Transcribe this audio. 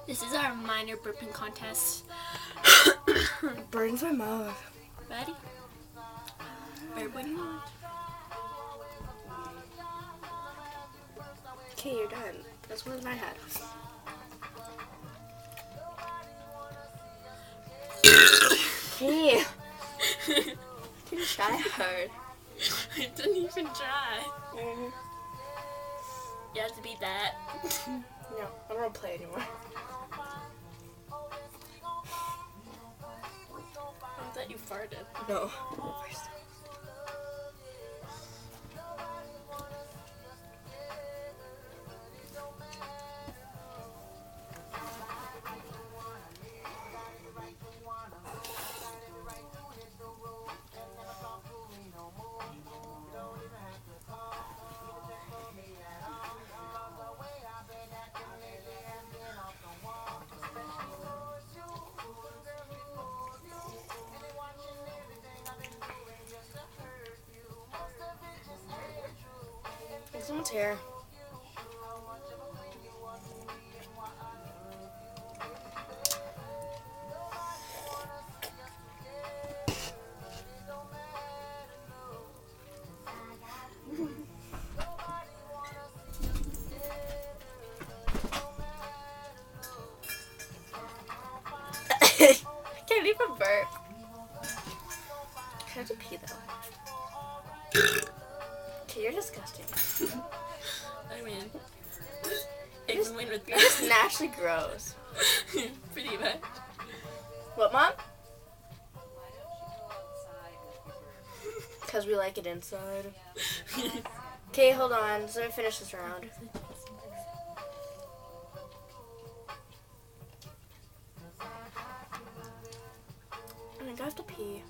This is our minor burping contest. Burns my mouth. Ready? Burp when you want. Okay, you're done. That's more than I had. Okay. Didn't try hard. I didn't even try. Mm-hmm. You have to beat that. No, I don't want to play anymore. I thought you farted. No. Someone's hair. Can't even burp. I have to pee though. Okay, you're disgusting. I mean, even when with You're just naturally gross. pretty much. What, Mom? Because we like it inside. Okay, hold on. So let me finish this round. I think I have to pee.